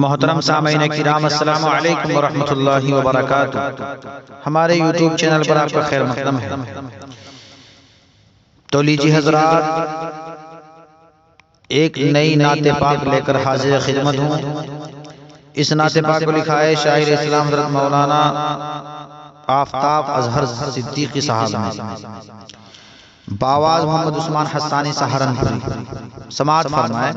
محترم سامعین کرام، السلام علیکم ورحمۃ اللہ وبرکاتہ۔ ہمارے یوٹیوب چینل پر آپ کا خیر مقدم ہے۔ تو لیجیے حضرات، ایک نئی نعت پاک لے کر حاضر خدمت ہوں۔ اس نعت پاک کو لکھا ہے شاعر اسلام حضرت مولانا آفتاب اظہر صدیقی صاحب نے، بآواز محمد عثمان حسانی سہارنپوری۔ سماعت فرمائے۔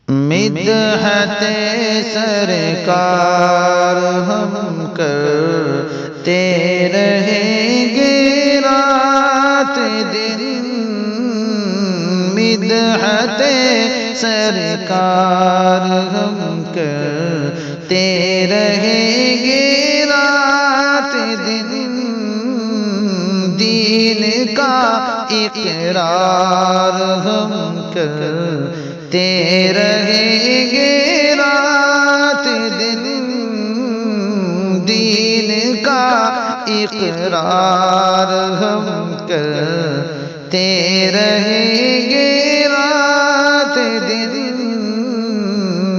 مدحت سرکار ہم کرتے رہیں گے رات دن، مدحت سرکار ہم کرتے رہیں گے رات دن، دین کا اقرار ہم کرتے رہیں گے رات دن، دین کا اقرار ہم کرتے رہیں گے رات دن،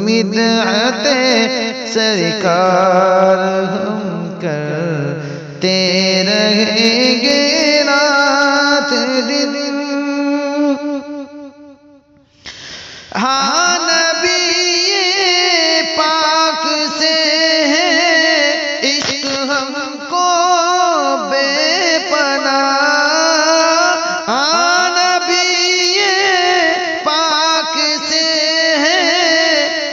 مدحت سرکار ہم کرتے رہیں گے رات دن۔ ہاں نبی پاک سے ہے عشق ہم کو بے پناہ، ہاں نبی پاک سے ہے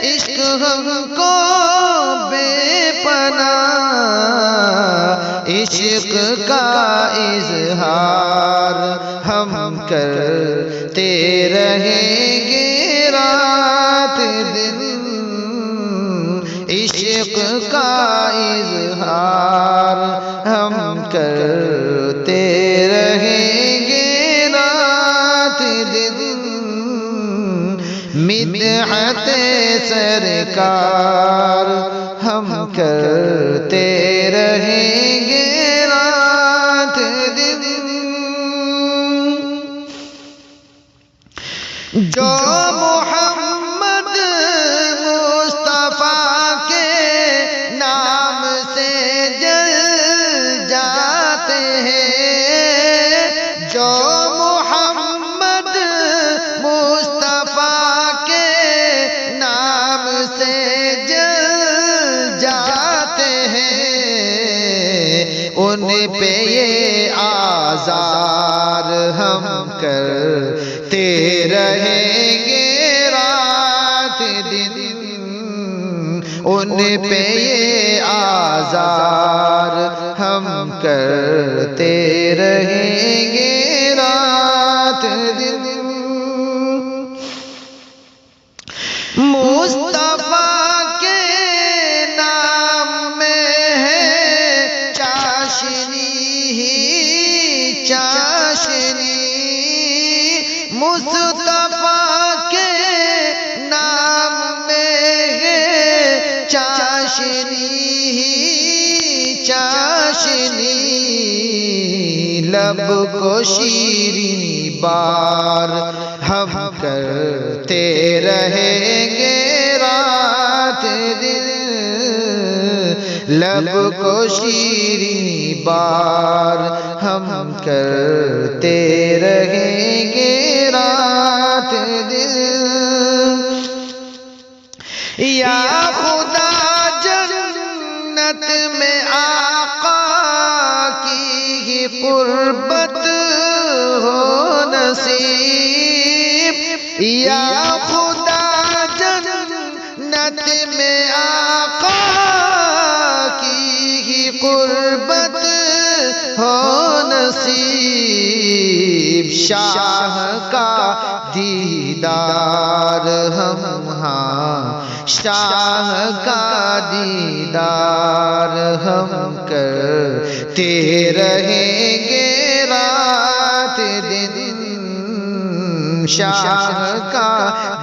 عشق ہم کو بے پناہ، عشق کا اظہار ہم کرتے رہیں گے رات دن، عشق کا اظہار ہم کرتے رہیں گے رات دن، مدحت سرکار ہم کرتے رہیں گے رات دن۔ جو محمد مصطفیٰ کے نام سے جل جاتے ہیں، جو محمد مصطفیٰ کے نام سے جل جاتے ہیں، ان پہ یہ آزار ہم کرتے رہیں گے رات دن، ان پہ یہ آزار ہم کرتے رہیں گے رات دن۔ مصطفیٰ کے نام میں ہے چاشنی ہی چاشنی، مصطفیٰ کے نام میں ہے چاشنی ہی چاشنی، لب کو شیریں بار ہم کرتے رہیں گے رات دن، لب کو شیریں بار ہم کرتے رہیں گے رات دن۔ یا خدا جنت میں آقا کی قربت ہو نصیب، یا خدا جنت میں آقا کی قربت ہو نصیب، شاہ کا دیدار ہم، ہاں شاہ کا دیدار ہم کرتے رہیں گے رات دن، شاہ کا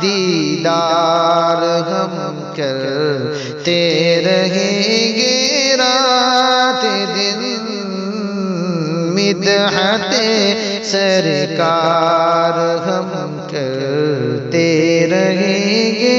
دیدار ہم کرتے رہیں گے رات دن، مدحت سرکار ہم کرتے رہیں گے۔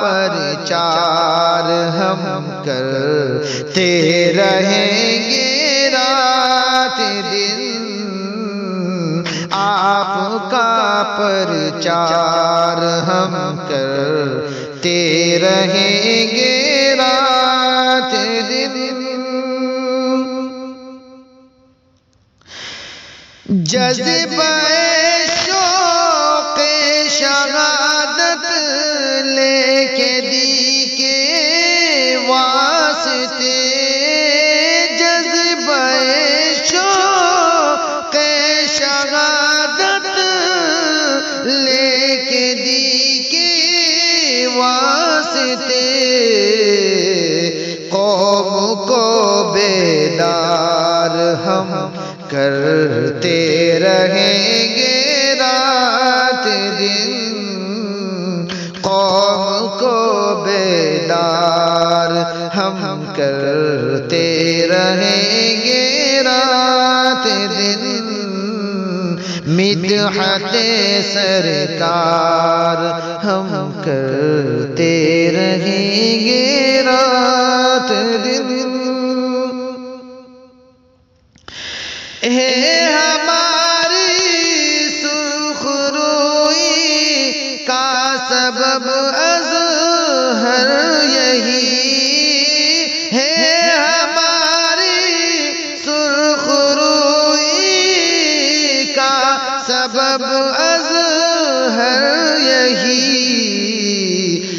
پرچار ہم کرتے رہیں گے رات دن، آپ کا پرچار ہم کرتے رہیں گے رات دن۔ جذبہ شوق شہادت لے کے دی کے واسطے، جذبہ شوق شہادت لے کے دی کے واسطے، قوم کو بیدار ہم کرتے رہیں گے رات دن، قوم کو بیدار ہم کرتے رہیں گے رات دن، مدحت سرکار ہم کرتے رہیں گے رات دن۔ ہے ہماری سرخ روئی کا سبب اظہر یہی، ہے ہماری سرخ روئی کا سبب اظہر یہی،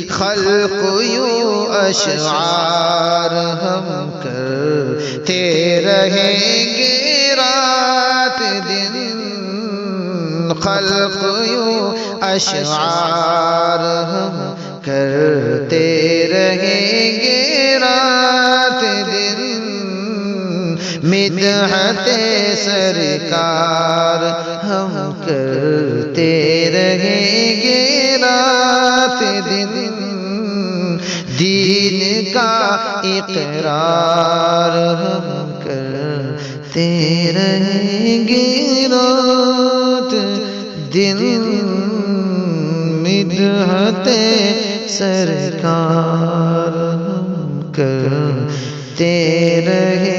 خلق یوں اشعار ہم کرتے رہیں گے رات دن، خلق یوں اشعار ہم کرتے رہیں گے رات دن، مدحت سرکار ہم کرتے رہیں گے رات دن، دین کا اقرار ہم کرتے رہیں گے رات دن، مدحت سرکار ہم کرتے رہیں